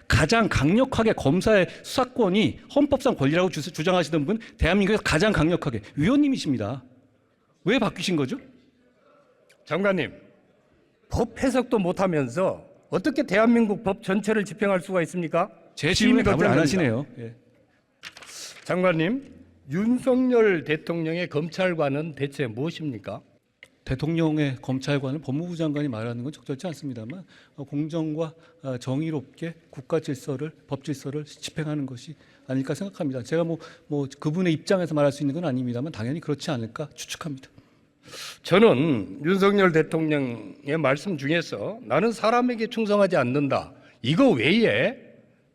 가장 강력하게 검사의 수사권이 헌법상 권리라고 주장하시던 분, 대한민국에서 가장 강력하게 위원님이십니다. 왜 바뀌신 거죠? 장관님, 법 해석도 못하면서 어떻게 대한민국 법 전체를 집행할 수가 있습니까? 제 질문에 답을 안 하시네요. 예. 장관님, 윤석열 대통령의 검찰관은 대체 무엇입니까? 대통령의 검찰관은 법무부 장관이 말하는 건 적절치 않습니다만 공정과 정의롭게 국가 질서를, 법 질서를 집행하는 것이 아닐까 생각합니다. 제가 뭐 그분의 입장에서 말할 수 있는 건 아닙니다만 당연히 그렇지 않을까 추측합니다. 저는 윤석열 대통령의 말씀 중에서 나는 사람에게 충성하지 않는다, 이거 외에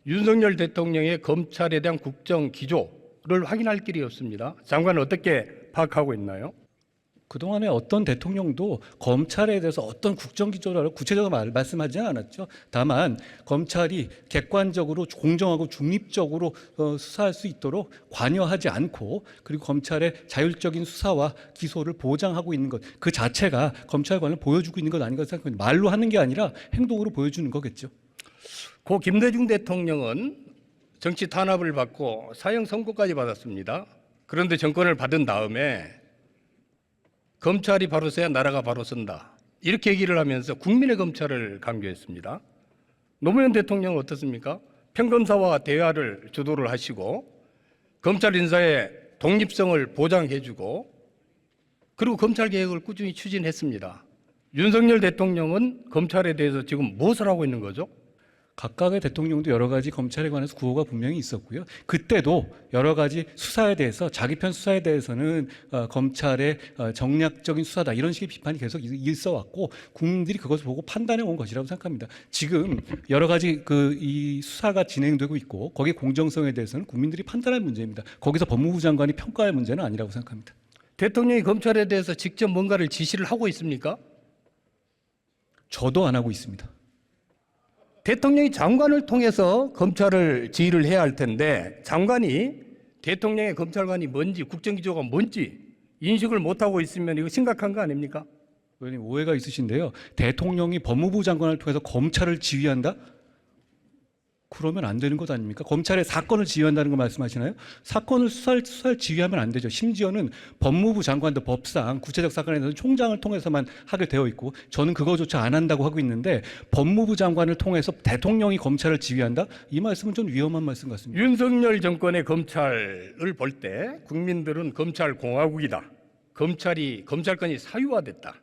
윤석열 대통령의 검찰에 대한 국정 기조를 확인할 길이 없습니다. 장관은 어떻게 파악하고 있나요? 그동안에 어떤 대통령도 검찰에 대해서 어떤 국정기조라고 구체적으로 말씀하지 않았죠. 다만 검찰이 객관적으로 공정하고 중립적으로 수사할 수 있도록 관여하지 않고, 그리고 검찰의 자율적인 수사와 기소를 보장하고 있는 것, 그 자체가 검찰관을 보여주고 있는 것 아닌가 생각합니다. 말로 하는 게 아니라 행동으로 보여주는 거겠죠. 고 김대중 대통령은 정치 탄압을 받고 사형 선고까지 받았습니다. 그런데 정권을 받은 다음에 검찰이 바로 서야 나라가 바로 선다, 이렇게 얘기를 하면서 국민의 검찰을 강조했습니다. 노무현 대통령은 어떻습니까? 평검사와 대화를 주도를 하시고 검찰 인사의 독립성을 보장해주고 그리고 검찰 개혁을 꾸준히 추진했습니다. 윤석열 대통령은 검찰에 대해서 지금 무엇을 하고 있는 거죠? 각각의 대통령도 여러 가지 검찰에 관해서 구호가 분명히 있었고요. 그때도 여러 가지 수사에 대해서, 자기 편 수사에 대해서는 검찰의 정략적인 수사다, 이런 식의 비판이 계속 있어 왔고 국민들이 그것을 보고 판단해 온 것이라고 생각합니다. 지금 여러 가지 이 수사가 진행되고 있고 거기에 공정성에 대해서는 국민들이 판단할 문제입니다. 거기서 법무부 장관이 평가할 문제는 아니라고 생각합니다. 대통령이 검찰에 대해서 직접 뭔가를 지시를 하고 있습니까? 저도 안 하고 있습니다. 대통령이 장관을 통해서 검찰을 지휘를 해야 할 텐데 장관이 대통령의 검찰관이 뭔지, 국정기조가 뭔지 인식을 못하고 있으면 이거 심각한 거 아닙니까? 의원님, 오해가 있으신데요. 대통령이 법무부 장관을 통해서 검찰을 지휘한다? 그러면 안 되는 것 아닙니까? 검찰의 사건을 지휘한다는 거 말씀하시나요? 사건을 수사를 지휘하면 안 되죠. 심지어는 법무부 장관도 법상 구체적 사건에 대해서는 총장을 통해서만 하게 되어 있고, 저는 그거조차 안 한다고 하고 있는데 법무부 장관을 통해서 대통령이 검찰을 지휘한다? 이 말씀은 좀 위험한 말씀 같습니다. 윤석열 정권의 검찰을 볼 때 국민들은 검찰 공화국이다, 검찰권이 사유화됐다,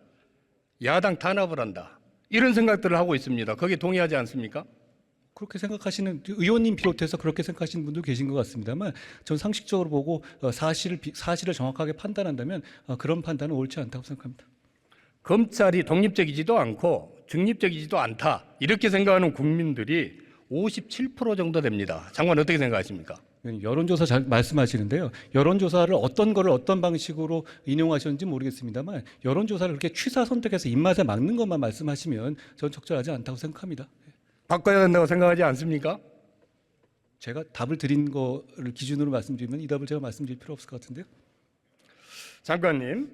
야당 탄압을 한다, 이런 생각들을 하고 있습니다. 거기에 동의하지 않습니까? 그렇게 생각하시는 의원님 비롯해서 그렇게 생각하시는 분도 계신 것 같습니다만, 전 상식적으로 보고 사실을 정확하게 판단한다면 그런 판단은 옳지 않다고 생각합니다. 검찰이 독립적이지도 않고 중립적이지도 않다, 이렇게 생각하는 국민들이 57% 정도 됩니다. 장관 어떻게 생각하십니까? 여론조사 말씀하시는데요. 여론조사를 어떤 거를 어떤 방식으로 인용하셨는지 모르겠습니다만, 여론조사를 그렇게 취사 선택해서 입맛에 맞는 것만 말씀하시면 전 적절하지 않다고 생각합니다. 바꿔야 된다고 생각하지 않습니까? 제가 답을 드린 거를 기준으로 말씀드리면 이 답을 제가 말씀드릴 필요 없을 것 같은데요. 장관님,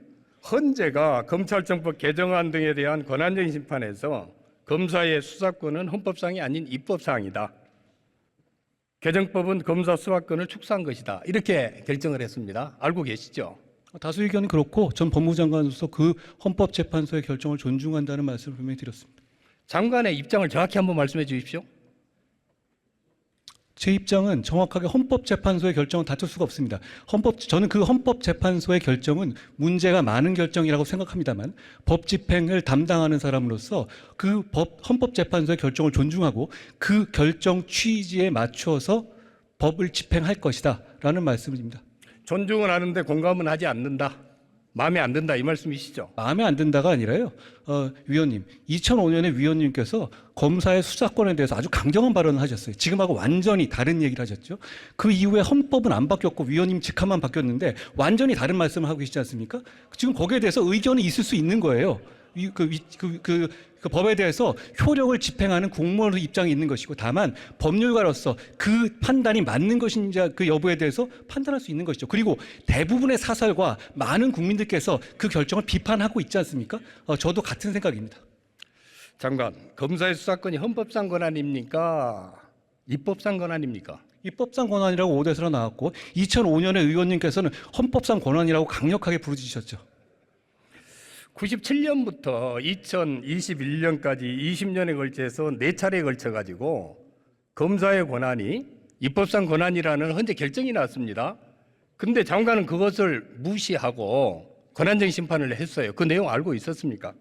헌재가 검찰청법 개정안 등에 대한 권한쟁의 심판에서 검사의 수사권은 헌법상이 아닌 입법사항이다, 개정법은 검사 수사권을 축소한 것이다, 이렇게 결정을 했습니다. 알고 계시죠? 다수 의견이 그렇고 전 법무부 장관으로서 그 헌법재판소의 결정을 존중한다는 말씀을 분명히 드렸습니다. 장관의 입장을 정확히 한번 말씀해 주십시오. 제 입장은 정확하게 헌법재판소의 결정은 다툴 수가 없습니다. 저는 그 헌법재판소의 결정은 문제가 많은 결정이라고 생각합니다만, 법 집행을 담당하는 사람으로서 그 헌법재판소의 결정을 존중하고 그 결정 취지에 맞춰서 법을 집행할 것이다 라는 말씀입니다. 존중은 하는데 공감은 하지 않는다, 마음에 안 든다, 이 말씀이시죠? 마음에 안 든다가 아니라요. 위원님, 2005년에 위원님께서 검사의 수사권에 대해서 아주 강경한 발언을 하셨어요. 지금하고 완전히 다른 얘기를 하셨죠. 그 이후에 헌법은 안 바뀌었고 위원님 직함만 바뀌었는데 완전히 다른 말씀을 하고 계시지 않습니까? 지금 거기에 대해서 의견이 있을 수 있는 거예요. 그 법에 대해서 효력을 집행하는 공무원의 입장이 있는 것이고, 다만 법률가로서 그 판단이 맞는 것인지 그 여부에 대해서 판단할 수 있는 것이죠. 그리고 대부분의 사설과 많은 국민들께서 그 결정을 비판하고 있지 않습니까? 저도 같은 생각입니다. 장관, 검사의 수사권이 헌법상 권한입니까? 입법상 권한입니까? 입법상 권한이라고 오대서로 나왔고 2005년에 의원님께서는 헌법상 권한이라고 강력하게 부르짖으셨죠. 97년부터 2021년까지 20년에 걸쳐서 4차례에 걸쳐 가지고 검사의 권한이 입법상 권한이라는 헌재 결정이 났습니다. 근데 장관은 그것을 무시하고 권한쟁 심판을 했어요. 그 내용 알고 있었습니까?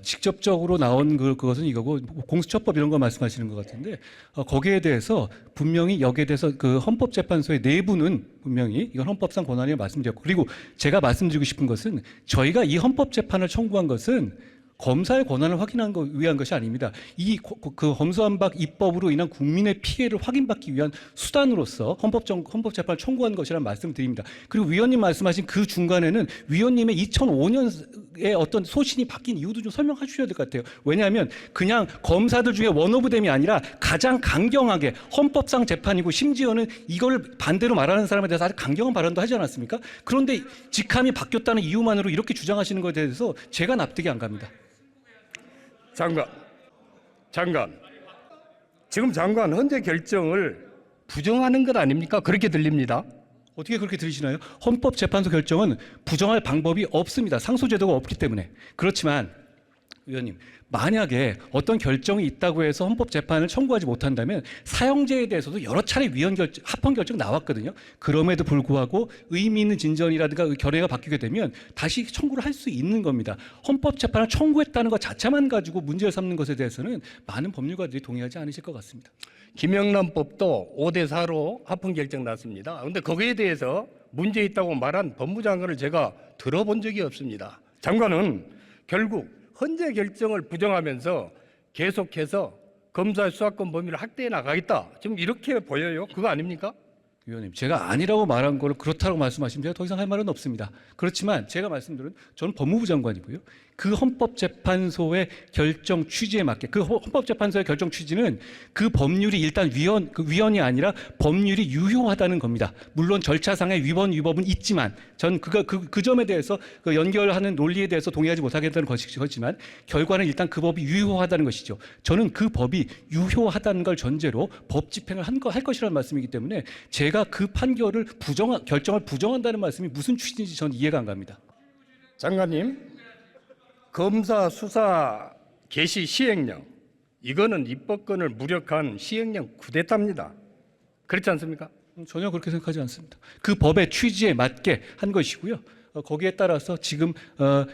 직접적으로 나온 그것은 이거고 공수처법 이런 거 말씀하시는 것 같은데 거기에 대해서 분명히 여기에 대해서 그 헌법재판소의 내부는 분명히 이건 헌법상 권한이라고 말씀드렸고 그리고 제가 말씀드리고 싶은 것은 저희가 이 헌법재판을 청구한 것은 검사의 권한을 확인한 거 위한 것이 아닙니다. 그 검수완박 입법으로 인한 국민의 피해를 확인받기 위한 수단으로서 헌법재판을 청구한 것이라는 말씀드립니다. 그리고 위원님 말씀하신 그 중간에는 위원님의 2005년에 어떤 소신이 바뀐 이유도 좀 설명해 주셔야 될 것 같아요. 왜냐하면 그냥 검사들 중에 원오브댐이 아니라 가장 강경하게 헌법상 재판이고 심지어는 이걸 반대로 말하는 사람에 대해서 아주 강경한 발언도 하지 않았습니까? 그런데 직함이 바뀌었다는 이유만으로 이렇게 주장하시는 것에 대해서 제가 납득이 안 갑니다. 장관. 지금 장관 헌재 결정을 부정하는 것 아닙니까? 그렇게 들립니다. 어떻게 그렇게 들으시나요? 헌법재판소 결정은 부정할 방법이 없습니다. 상소제도가 없기 때문에. 그렇지만 의원님, 만약에 어떤 결정이 있다고 해서 헌법재판을 청구하지 못한다면 사형제에 대해서도 여러 차례 합헌 결정 나왔거든요. 그럼에도 불구하고 의미 있는 진전이라든가 결의가 바뀌게 되면 다시 청구를 할 수 있는 겁니다. 헌법재판을 청구했다는 것 자체만 가지고 문제를 삼는 것에 대해서는 많은 법률가들이 동의하지 않으실 것 같습니다. 김영란법도 5대4로 합헌 결정 났습니다. 그런데 거기에 대해서 문제 있다고 말한 법무장관을 제가 들어본 적이 없습니다. 장관은 결국 헌재 결정을 부정하면서 계속해서 검사의 수사권 범위를 확대해 나가겠다. 지금 이렇게 보여요. 그거 아닙니까? 위원님, 제가 아니라고 말한 거를 그렇다고 말씀하시면 제가 더 이상 할 말은 없습니다. 그렇지만 제가 말씀드린 저는 법무부 장관이고요. 그 헌법재판소의 결정 취지에 맞게 그 헌법재판소의 결정 취지는 그 법률이 일단 위헌이 아니라 법률이 유효하다는 겁니다. 물론 절차상의 위법은 있지만 전 그 점에 대해서 그 연결하는 논리에 대해서 동의하지 못하겠다는 것이지만 결과는 일단 그 법이 유효하다는 것이죠. 저는 그 법이 유효하다는 걸 전제로 법 집행을 할 것이라는 말씀이기 때문에 제가 그 판결을 결정을 부정한다는 말씀이 무슨 취지인지 전 이해가 안 갑니다. 장관님, 검사 수사 개시 시행령 이거는 입법권을 무력한 시행령 쿠데타입니다. 그렇지 않습니까? 전혀 그렇게 생각하지 않습니다. 그 법의 취지에 맞게 한 것이고요. 거기에 따라서 지금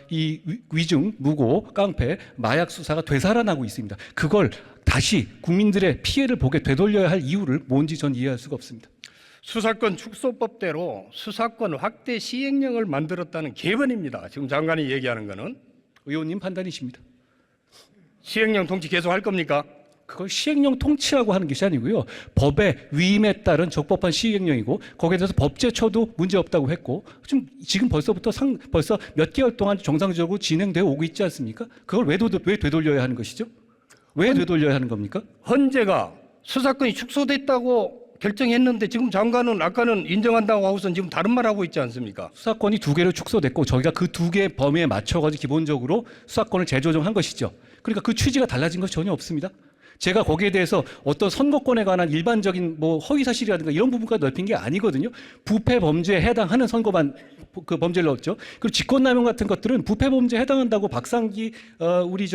이 위증, 무고, 깡패, 마약 수사가 되살아나고 있습니다. 그걸 다시 국민들의 피해를 보게 되돌려야 할 이유를 뭔지 전 이해할 수가 없습니다. 수사권 축소법대로 수사권 확대 시행령을 만들었다는 개변입니다. 지금 장관이 얘기하는 거는. 의원님 판단이십니다. 시행령 통치 계속 할 겁니까? 그걸 시행령 통치라고 하는 것이 아니고요. 법의 위임에 따른 적법한 시행령이고 거기에 대해서 법제처도 문제 없다고 했고 지금 벌써 몇 개월 동안 정상적으로 진행되어 오고 있지 않습니까? 그걸 왜 되돌려야 하는 것이죠? 왜 되돌려야 하는 겁니까? 헌재가 수사권이 축소됐다고 결정했는데 지금 장관은 아까는 인정한다고 하고선 지금 다른 말 하고 있지 않습니까? 수사권이 2개로 축소됐고 저희가 그 2개 범위에 맞춰가지고 기본적으로 수사권을 재조정한 것이죠. 그러니까 그 취지가 달라진 것이 전혀 없습니다. 제가 거기에 대해서 어떤 선거권에 관한 일반적인 허위사실이라든가 이런 부분까지 넓힌 게 아니거든요. 부패 범죄에 해당하는 선거만 그 범죄를 넣었죠. 그리고 직권남용 같은 것들은 부패 범죄에 해당한다고 박상기 우리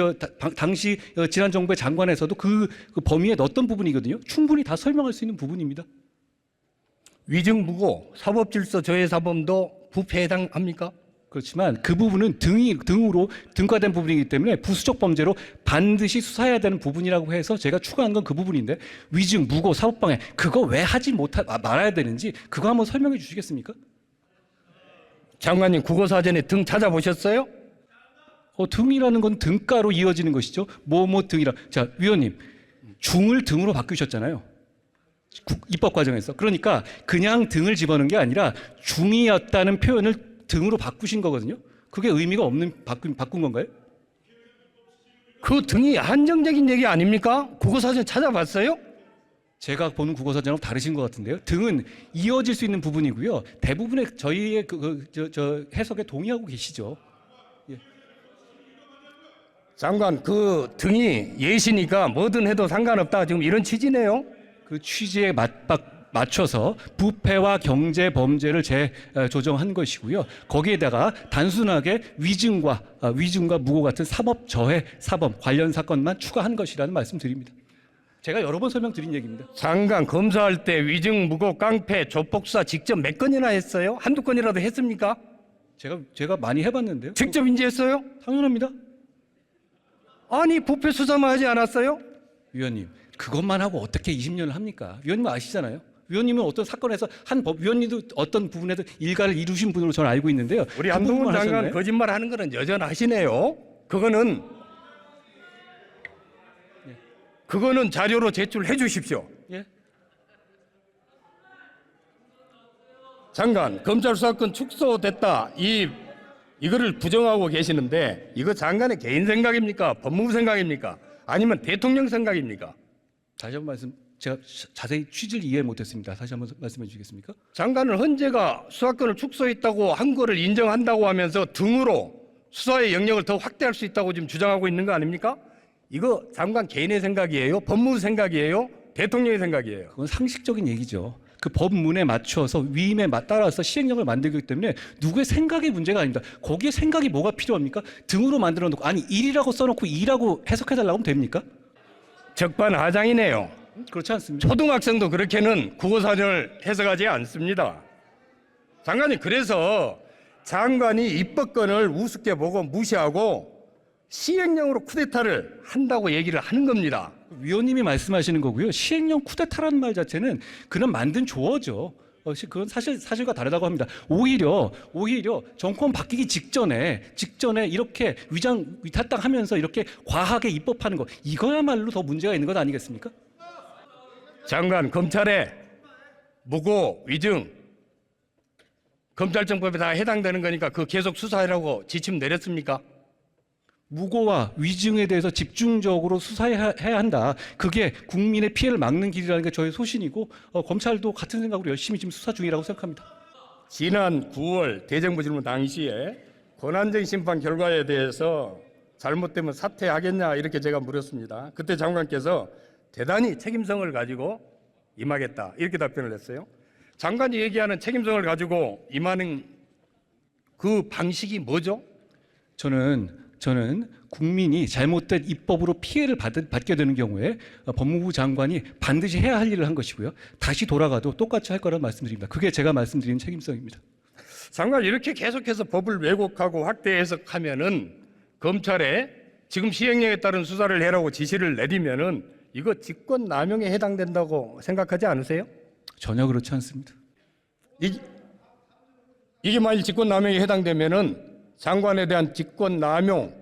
당시 지난 정부의 장관에서도 그 범위에 넣었던 부분이거든요. 충분히 다 설명할 수 있는 부분입니다. 위증무고 사법질서 저해사범도 부패에 해당합니까? 그렇지만 그 부분은 등으로 등과된 부분이기 때문에 부수적 범죄로 반드시 수사해야 되는 부분이라고 해서 제가 추가한 건 그 부분인데 위증, 무고, 사법방해 그거 왜 하지 말아야 되는지 그거 한번 설명해 주시겠습니까? 장관님 국어사전에 등 찾아보셨어요? 등이라는 건 등가로 이어지는 것이죠. 등이라. 자, 위원님 중을 등으로 바꾸셨잖아요. 입법 과정에서. 그러니까 그냥 등을 집어넣은 게 아니라 중이었다는 표현을 등으로 바꾸신 거거든요. 그게 의미가 없는 바꾼 건가요? 그 등이 한정적인 얘기 아닙니까? 국어사전 찾아봤어요? 제가 보는 국어사전하고 다르신 것 같은데요. 등은 이어질 수 있는 부분이고요. 대부분의 저희의 해석에 동의하고 계시죠. 예. 장관, 그 등이 예시니까 뭐든 해도 상관없다. 지금 이런 취지네요. 그 취지에 맞춰서 부패와 경제 범죄를 재조정한 것이고요. 거기에다가 단순하게 위증과 무고 같은 사법 저해 사범 관련 사건만 추가한 것이라는 말씀드립니다. 제가 여러 번 설명드린 얘기입니다. 장관 검사할 때 위증, 무고, 깡패, 조폭사 직접 몇 건이나 했어요? 한두 건이라도 했습니까? 제가 많이 해봤는데요. 직접 인지했어요? 당연합니다. 아니 부패 수사만 하지 않았어요? 위원님, 그것만 하고 어떻게 20년을 합니까? 위원님 아시잖아요. 위원님은 어떤 사건에서 위원님도 어떤 부분에서 일가를 이루신 분으로 저는 알고 있는데요. 우리 그 한동훈 부분만 장관 하셨나요? 거짓말하는 거는 여전하시네요. 그거는 자료로 제출해 주십시오. 예? 장관, 검찰 수사권 축소됐다. 이거를 부정하고 계시는데 이거 장관의 개인 생각입니까? 법무부 생각입니까? 아니면 대통령 생각입니까? 다시 한번 제가 자세히 취지를 이해 못했습니다. 다시 한번 말씀해 주시겠습니까? 장관은 헌재가 수사권을 축소했다고 한 거를 인정한다고 하면서 등으로 수사의 영역을 더 확대할 수 있다고 지금 주장하고 있는 거 아닙니까? 이거 장관 개인의 생각이에요? 법무부 생각이에요? 대통령의 생각이에요? 그건 상식적인 얘기죠. 그 법문에 맞춰서 위임에 따라서 시행령을 만들기 때문에 누구의 생각의 문제가 아닙니다. 거기에 생각이 뭐가 필요합니까? 등으로 만들어 놓고 아니 1이라고 써놓고 2라고 해석해 달라고 하면 됩니까? 적반하장이네요. 그렇지 않습니다. 초등학생도 그렇게는 국어사전을 해석하지 않습니다. 장관님, 그래서 장관이 입법권을 우습게 보고 무시하고 시행령으로 쿠데타를 한다고 얘기를 하는 겁니다. 위원님이 말씀하시는 거고요. 시행령 쿠데타라는 말 자체는 그는 만든 조어죠. 그건 사실과 다르다고 합니다. 오히려 정권 바뀌기 직전에 이렇게 위탁당하면서 이렇게 과하게 입법하는 거 이거야말로 더 문제가 있는 것 아니겠습니까? 장관, 검찰에 무고, 위증, 검찰청법에 다 해당되는 거니까 그 계속 수사하라고 지침 내렸습니까? 무고와 위증에 대해서 집중적으로 수사해야 한다. 그게 국민의 피해를 막는 길이라는 게 저의 소신이고 검찰도 같은 생각으로 열심히 지금 수사 중이라고 생각합니다. 지난 9월 대정부 질문 당시에 권한쟁의 심판 결과에 대해서 잘못되면 사퇴하겠냐 이렇게 제가 물었습니다. 그때 장관께서 대단히 책임성을 가지고 임하겠다 이렇게 답변을 했어요. 장관이 얘기하는 책임성을 가지고 임하는 그 방식이 뭐죠? 저는 국민이 잘못된 입법으로 피해를 받게 되는 경우에 법무부 장관이 반드시 해야 할 일을 한 것이고요. 다시 돌아가도 똑같이 할 거라는 말씀드립니다. 그게 제가 말씀드리는 책임성입니다. 장관, 이렇게 계속해서 법을 왜곡하고 확대 해석하면은 검찰에 지금 시행령에 따른 수사를 해라고 지시를 내리면은 이거 직권 남용에 해당된다고 생각하지 않으세요? 전혀 그렇지 않습니다. 이게 만일 직권 남용에 해당되면은 장관에 대한 직권 남용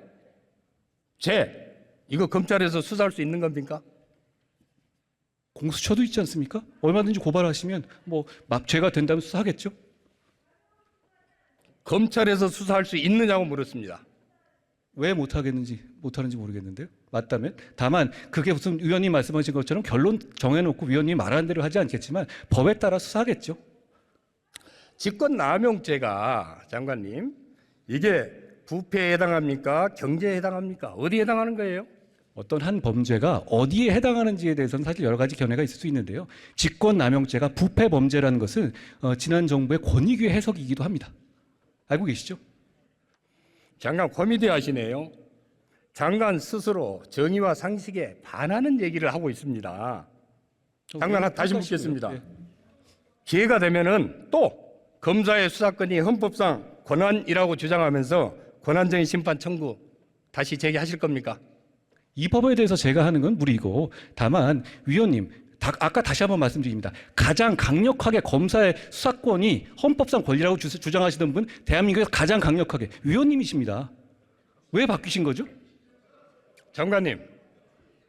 죄 이거 검찰에서 수사할 수 있는 겁니까? 공수처도 있지 않습니까? 얼마든지 고발하시면 죄가 된다면 수사하겠죠. 검찰에서 수사할 수 있느냐고 물었습니다. 왜 못하는지 모르겠는데요. 맞다면 다만 그게 무슨 위원님 말씀하신 것처럼 결론 정해놓고 위원님이 말하는 대로 하지 않겠지만 법에 따라 수사하겠죠. 직권 남용죄가 장관님 이게 부패에 해당합니까? 경제에 해당합니까? 어디에 해당하는 거예요? 어떤 한 범죄가 어디에 해당하는지에 대해서는 사실 여러 가지 견해가 있을 수 있는데요. 직권남용죄가 부패 범죄라는 것은 지난 정부의 권익위의 해석이기도 합니다. 알고 계시죠? 장관 코미디 하시네요. 장관 스스로 정의와 상식에 반하는 얘기를 하고 있습니다. 장관 다시 묻겠습니다. 네. 기회가 되면은 또 검사의 수사권이 헌법상 권한이라고 주장하면서 권한쟁의 심판 청구 다시 제기하실 겁니까? 이 법에 대해서 제가 하는 건 무리고 다만 위원님 아까 다시 한번 말씀드립니다. 가장 강력하게 검사의 수사권이 헌법상 권리라고 주장하시던 분 대한민국에서 가장 강력하게 위원님이십니다. 왜 바뀌신 거죠? 장관님,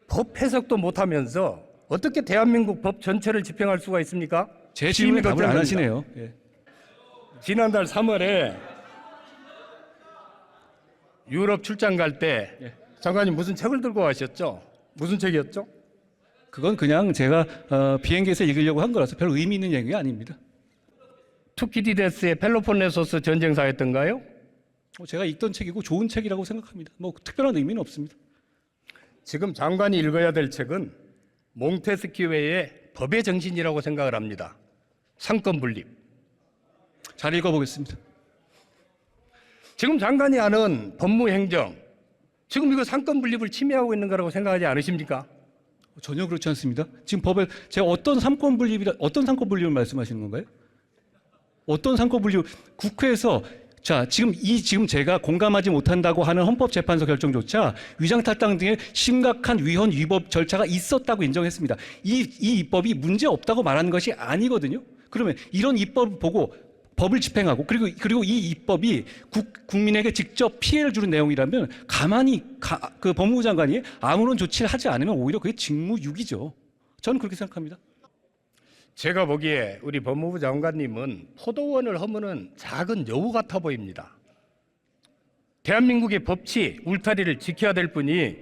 법 해석도 못하면서 어떻게 대한민국 법 전체를 집행할 수가 있습니까? 제 질문에 답을 안 하시네요. 예. 지난달 3월에 유럽 출장 갈 때 장관님 무슨 책을 들고 가셨죠? 무슨 책이었죠? 그건 그냥 제가 비행기에서 읽으려고 한 거라서 별 의미 있는 얘기가 아닙니다. 투키디데스의 펠로폰네소스 전쟁사였던가요? 제가 읽던 책이고 좋은 책이라고 생각합니다. 특별한 의미는 없습니다. 지금 장관이 읽어야 될 책은 몽테스키웨의 법의 정신이라고 생각을 합니다. 상권 분립. 잘 읽어보겠습니다. 지금 장관이 하는 법무행정, 지금 이거 상권 분립을 침해하고 있는 거라고 생각하지 않으십니까? 전혀 그렇지 않습니다. 지금 법에 제가 어떤 상권 분립을 말씀하시는 건가요? 어떤 상권 분립? 국회에서 자 지금 제가 공감하지 못한다고 하는 헌법재판소 결정조차 위장탈당 등의 심각한 위헌 위법 절차가 있었다고 인정했습니다. 이 입법이 문제 없다고 말하는 것이 아니거든요. 그러면 이런 입법 보고 법을 집행하고 그리고 이 입법이 국민에게 직접 피해를 주는 내용이라면 가만히 그 법무부 장관이 아무런 조치를 하지 않으면 오히려 그게 직무유기죠. 저는 그렇게 생각합니다. 제가 보기에 우리 법무부 장관님은 포도원을 허무는 작은 여우 같아 보입니다. 대한민국의 법치, 울타리를 지켜야 될 분이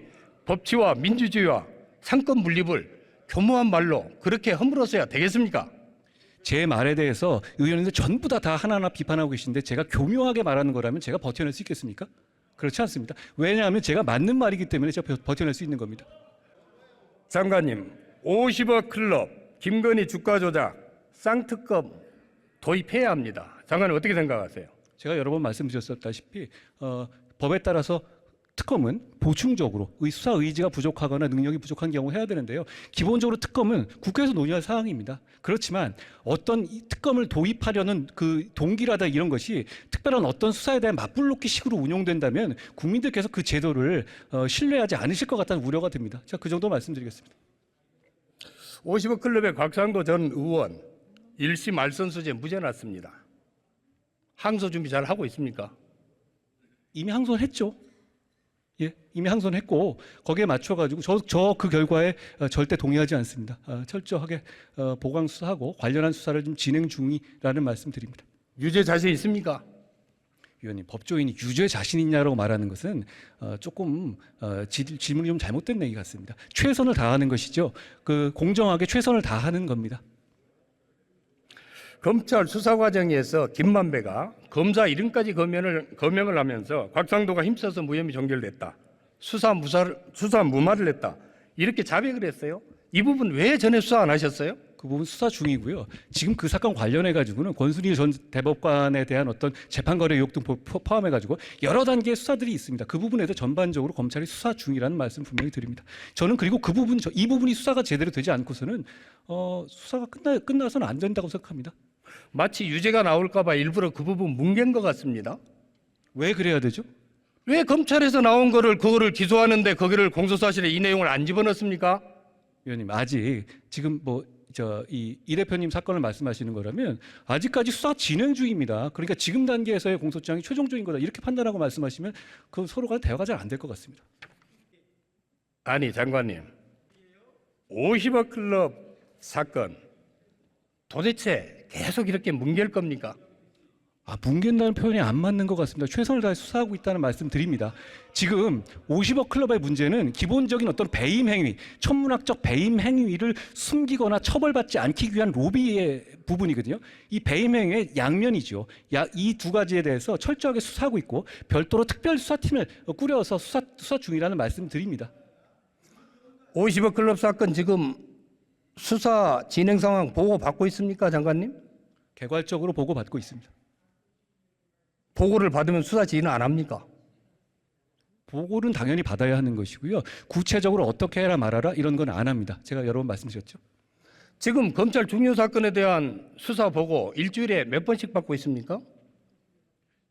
법치와 민주주의와 상권 분립을 교묘한 말로 그렇게 허물어서야 되겠습니까? 제 말에 대해서 의원님들 전부 다 하나하나 비판하고 계신데 제가 교묘하게 말하는 거라면 제가 버텨낼 수 있겠습니까? 그렇지 않습니다. 왜냐하면 제가 맞는 말이기 때문에 제가 버텨낼 수 있는 겁니다. 장관님, 50억 클럽, 김건희 주가 조작, 쌍특검 도입해야 합니다. 장관님 어떻게 생각하세요? 제가 여러 번 말씀드렸다시피 법에 따라서 특검은 보충적으로 수사 의지가 부족하거나 능력이 부족한 경우 해야 되는데요. 기본적으로 특검은 국회에서 논의할 사항입니다. 그렇지만 어떤 이 특검을 도입하려는 그 동기라다 이런 것이 특별한 어떤 수사에 대한 맞불놓기 식으로 운용된다면 국민들께서 그 제도를 신뢰하지 않으실 것 같다는 우려가 듭니다. 제가 그 정도 말씀드리겠습니다. 50억 클럽의 곽상도 전 의원 1심 알선수재 무죄 났습니다. 항소 준비 잘 하고 있습니까? 이미 항소했죠. 예, 이미 항소했고 거기에 맞춰가지고 저 그 결과에 절대 동의하지 않습니다. 철저하게 보강 수사하고 관련한 수사를 좀 진행 중이라는 말씀드립니다. 유죄 자신 있습니까? 위원님, 법조인이 유죄 자신 있냐라고 말하는 것은 조금 질문이 좀 잘못된 얘기 같습니다. 최선을 다하는 것이죠. 그 공정하게 최선을 다하는 겁니다. 검찰 수사 과정에서 김만배가 검사 이름까지 거명을 하면서 곽상도가 힘써서 무혐의 종결됐다. 수사 무마를 했다. 이렇게 자백을 했어요. 이 부분 왜 전에 수사 안 하셨어요? 그 부분 수사 중이고요. 지금 그 사건 관련해 가지고는 권순일 전 대법관에 대한 어떤 재판 거래 의혹 등 포함해 가지고 여러 단계의 수사들이 있습니다. 그 부분에도 전반적으로 검찰이 수사 중이라는 말씀 분명히 드립니다. 저는 그리고 이 부분이 수사가 제대로 되지 않고서는 수사가 끝나서는 안 된다고 생각합니다. 마치 유죄가 나올까 봐 일부러 그 부분 뭉갠 것 같습니다. 왜 그래야 되죠? 왜 검찰에서 나온 그거를 기소하는데 거기를 공소사실에 이 내용을 안 집어넣습니까? 위원님, 아직 지금 이 대표님 사건을 말씀하시는 거라면 아직까지 수사 진행 중입니다. 그러니까 지금 단계에서의 공소장이 최종적인 거다 이렇게 판단하고 말씀하시면 그 서로가 대화가 잘 안 될 것 같습니다. 아니 장관님, 50억 클럽 사건 도대체 계속 이렇게 뭉갤 겁니까? 뭉갠다는 표현이 안 맞는 것 같습니다. 최선을 다해 수사하고 있다는 말씀 드립니다. 지금 50억 클럽의 문제는 기본적인 어떤 배임 행위, 천문학적 배임 행위를 숨기거나 처벌받지 않기 위한 로비의 부분이거든요. 이 배임 행위의 양면이죠. 이 두 가지에 대해서 철저하게 수사하고 있고 별도로 특별수사팀을 꾸려서 수사 중이라는 말씀 드립니다. 50억 클럽 사건 지금 수사 진행 상황 보고 받고 있습니까, 장관님? 개괄적으로 보고받고 있습니다. 보고를 받으면 수사 진행 안 합니까? 보고는 당연히 받아야 하는 것이고요. 구체적으로 어떻게 해라 말아라 이런 건 안 합니다. 제가 여러 번 말씀드렸죠. 지금 검찰 중요 사건에 대한 수사 보고 일주일에 몇 번씩 받고 있습니까?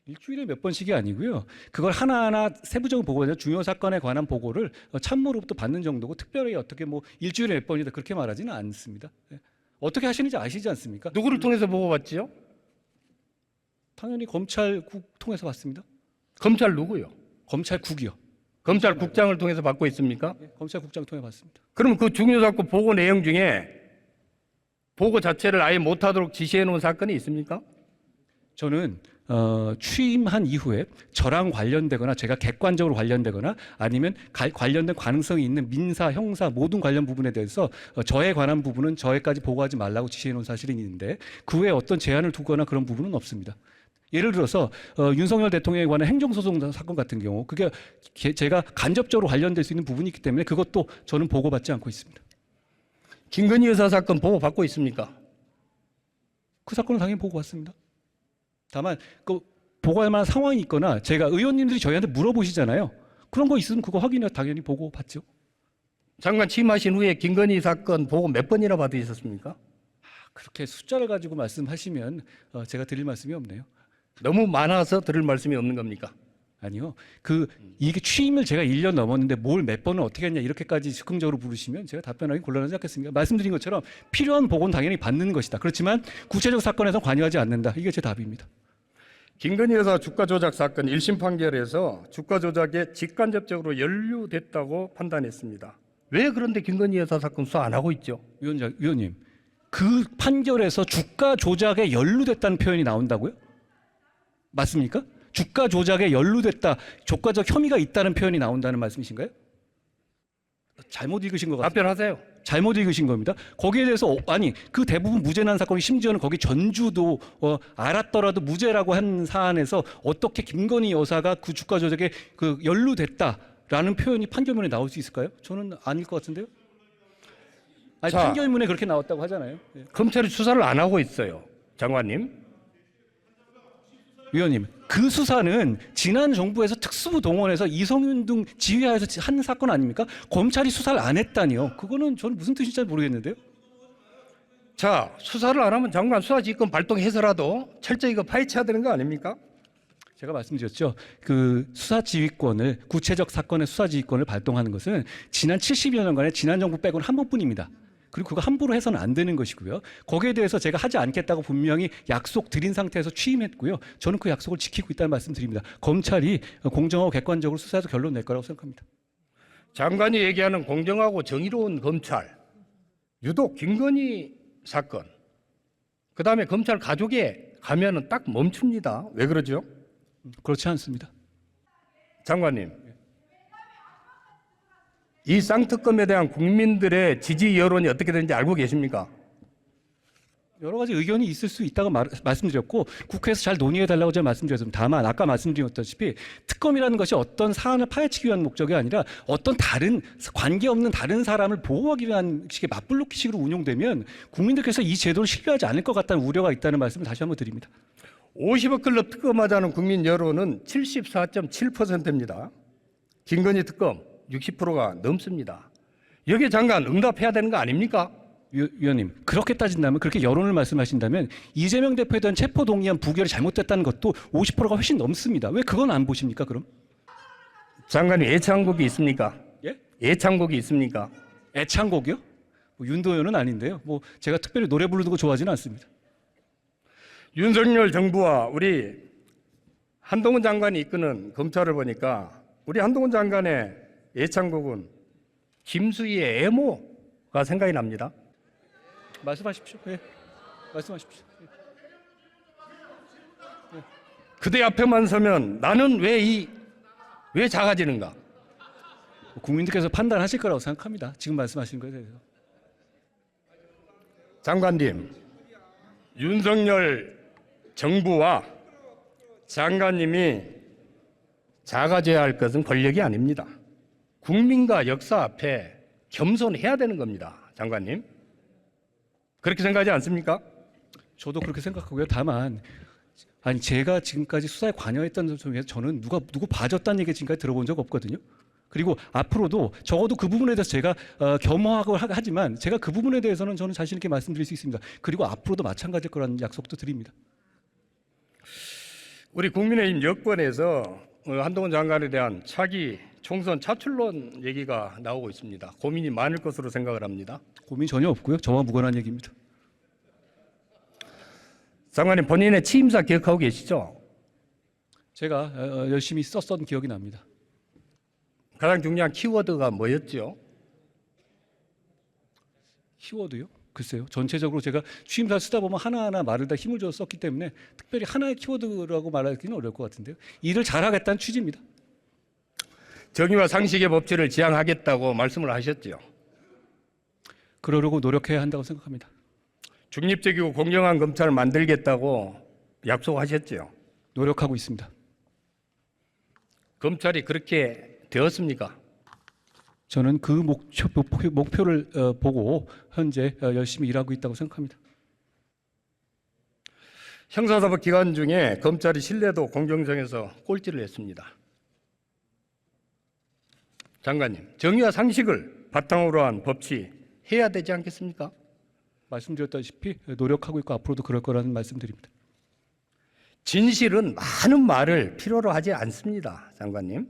일주일에 몇 번씩이 아니고요. 그걸 하나하나 세부적으로 보고하죠. 중요 사건에 관한 보고를 참모로부터 받는 정도고 특별히 어떻게 일주일에 몇 번이다 그렇게 말하지는 않습니다. 어떻게 하시는지 아시지 않습니까? 누구를 통해서 보고받지요? 당연히 검찰국 통해서 받습니다. 검찰 누구요? 검찰국이요. 검찰국장을 통해서 받고 있습니까? 검찰국장 통해 받습니다. 그럼 그 중요 사건 보고 내용 중에 보고 자체를 아예 못하도록 지시해 놓은 사건이 있습니까? 저는 취임한 이후에 저랑 관련되거나 제가 객관적으로 관련되거나 아니면 관련된 가능성이 있는 민사, 형사 모든 관련 부분에 대해서 저에 관한 부분은 저에까지 보고하지 말라고 지시해 놓은 사실이 있는데 그 외에 어떤 제한을 두거나 그런 부분은 없습니다. 예를 들어서 윤석열 대통령에 관한 행정소송 사건 같은 경우 그게 제가 간접적으로 관련될 수 있는 부분이 있기 때문에 그것도 저는 보고받지 않고 있습니다. 김건희 여사 사건 보고 받고 있습니까? 그 사건은 당연히 보고 왔습니다. 다만 그 보고할 만한 상황이 있거나 제가 의원님들이 저희한테 물어보시잖아요. 그런 거 있으면 그거 확인해 당연히 보고 받죠. 장관 취임하신 후에 김건희 사건 보고 몇 번이나 받으셨습니까? 그렇게 숫자를 가지고 말씀하시면 제가 드릴 말씀이 없네요. 너무 많아서 들을 말씀이 없는 겁니까? 아니요. 이게 취임을 제가 1년 넘었는데 뭘 몇 번을 어떻게 했냐 이렇게까지 즉흥적으로 부르시면 제가 답변하기 곤란하지 않겠습니까? 말씀드린 것처럼 필요한 보고는 당연히 받는 것이다. 그렇지만 구체적 사건에서 관여하지 않는다. 이게 제 답입니다. 김건희 여사 주가 조작 사건 1심 판결에서 주가 조작에 직간접적으로 연루됐다고 판단했습니다. 왜 그런데 김건희 여사 사건 수사 안 하고 있죠? 위원님, 그 판결에서 주가 조작에 연루됐다는 표현이 나온다고요? 맞습니까? 주가 조작에 연루됐다, 주가적 혐의가 있다는 표현이 나온다는 말씀이신가요? 잘못 읽으신 것 같아요. 답변하세요. 잘못 읽으신 겁니다. 거기에 대해서 아니 그 대부분 무죄 난 사건이 심지어는 거기 전주도 알았더라도 무죄라고 한 사안에서 어떻게 김건희 여사가 그 주가 조작에 연루됐다라는 표현이 판결문에 나올 수 있을까요? 저는 아닐 것 같은데요. 아니, 자, 판결문에 그렇게 나왔다고 하잖아요. 예. 검찰이 수사를 안 하고 있어요. 장관님. 위원님, 그 수사는 지난 정부에서 특수부 동원해서 이성윤 등 지휘하에서 한 사건 아닙니까? 검찰이 수사를 안 했다니요. 그거는 저는 무슨 뜻인지 잘 모르겠는데요. 자, 수사를 안 하면 장관 수사지휘권 발동해서라도 철저히 이거 파헤쳐야 되는 거 아닙니까? 제가 말씀드렸죠. 그 수사지휘권을 구체적 사건의 수사지휘권을 발동하는 것은 지난 70여 년간의 지난 정부 빼고는 한 번뿐입니다. 그리고 그거 함부로 해서는 안 되는 것이고요. 거기에 대해서 제가 하지 않겠다고 분명히 약속 드린 상태에서 취임했고요. 저는 그 약속을 지키고 있다는 말씀드립니다. 검찰이 공정하고 객관적으로 수사해서 결론 낼 거라고 생각합니다. 장관이 얘기하는 공정하고 정의로운 검찰, 유독 김건희 사건, 그 다음에 검찰 가족에 가면은 딱 멈춥니다. 왜 그러죠? 그렇지 않습니다. 장관님, 이 쌍특검에 대한 국민들의 지지 여론이 어떻게 되는지 알고 계십니까? 여러 가지 의견이 있을 수 있다고 말씀드렸고 국회에서 잘 논의해달라고 제가 말씀드렸습니다. 다만 아까 말씀드렸다시피 특검이라는 것이 어떤 사안을 파헤치기 위한 목적이 아니라 어떤 다른 관계없는 다른 사람을 보호하기 위한 식의 맞불놓기식으로 운용되면 국민들께서 이 제도를 신뢰하지 않을 것 같다는 우려가 있다는 말씀을 다시 한번 드립니다. 50억 클럽 특검하자는 국민 여론은 74.7%입니다. 김건희 특검 60%가 넘습니다. 여기에 장관 응답해야 되는 거 아닙니까? 위원님, 그렇게 따진다면 그렇게 여론을 말씀하신다면 이재명 대표에 대한 체포동의안 부결이 잘못됐다는 것도 50%가 훨씬 넘습니다. 왜 그건 안 보십니까 그럼? 장관님 애창곡이 있습니까? 예? 애창곡이 있습니까? 애창곡이요? 윤도현은 아닌데요. 제가 특별히 노래 부르는 거 좋아하지는 않습니다. 윤석열 정부와 우리 한동훈 장관이 이끄는 검찰을 보니까 우리 한동훈 장관의 애창곡은 김수희의 애모가 생각이 납니다. 말씀하십시오. 예. 말씀하십시오. 예. 그대 앞에만 서면 나는 왜 작아지는가? 국민들께서 판단하실 거라고 생각합니다. 지금 말씀하신 거에 대해서. 장관님, 윤석열 정부와 장관님이 작아져야 할 것은 권력이 아닙니다. 국민과 역사 앞에 겸손해야 되는 겁니다. 장관님. 그렇게 생각하지 않습니까? 저도 그렇게 생각하고요. 다만 제가 지금까지 수사에 관여했던 점 중에서 저는 누구 봐줬다는 얘기 지금까지 들어본 적 없거든요. 그리고 앞으로도 적어도 그 부분에 대해서 제가 겸허하고 하지만 제가 그 부분에 대해서는 저는 자신 있게 말씀드릴 수 있습니다. 그리고 앞으로도 마찬가지일 거라는 약속도 드립니다. 우리 국민의힘 여권에서 한동훈 장관에 대한 차기 총선 차출론 얘기가 나오고 있습니다. 고민이 많을 것으로 생각을 합니다. 고민 전혀 없고요. 저와 무관한 얘기입니다. 장관님 본인의 취임사 기억하고 계시죠? 제가 열심히 썼던 기억이 납니다. 가장 중요한 키워드가 뭐였죠? 키워드요? 글쎄요. 전체적으로 제가 취임사 쓰다 보면 하나하나 말을 다 힘을 줘서 썼기 때문에 특별히 하나의 키워드라고 말하기는 어려울 것 같은데요. 일을 잘하겠다는 취지입니다. 정의와 상식의 법치를 지향하겠다고 말씀을 하셨죠. 그러려고 노력해야 한다고 생각합니다. 중립적이고 공정한 검찰을 만들겠다고 약속하셨죠. 노력하고 있습니다. 검찰이 그렇게 되었습니까? 저는 그 목표를 보고 현재 열심히 일하고 있다고 생각합니다. 형사사법 기관 중에 검찰이 신뢰도 공정성에서 꼴찌를 했습니다. 장관님, 정의와 상식을 바탕으로 한 법치 해야 되지 않겠습니까? 말씀드렸다시피 노력하고 있고 앞으로도 그럴 거라는 말씀드립니다. 진실은 많은 말을 필요로 하지 않습니다, 장관님.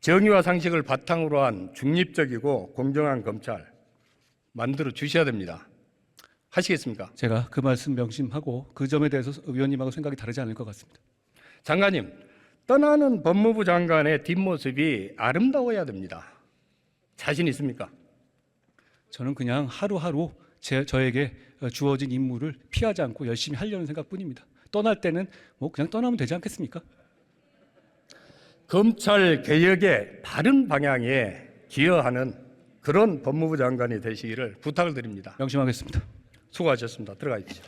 정의와 상식을 바탕으로 한 중립적이고 공정한 검찰 만들어 주셔야 됩니다. 하시겠습니까? 제가 그 말씀 명심하고 그 점에 대해서 위원님하고 생각이 다르지 않을 것 같습니다. 장관님, 떠나는 법무부 장관의 뒷모습이 아름다워야 됩니다. 자신 있습니까? 저는 그냥 하루하루 저에게 주어진 임무를 피하지 않고 열심히 하려는 생각뿐입니다. 떠날 때는 뭐 그냥 떠나면 되지 않겠습니까? 검찰 개혁의 바른 방향에 기여하는 그런 법무부 장관이 되시기를 부탁을 드립니다. 명심하겠습니다. 수고하셨습니다. 들어가십시오.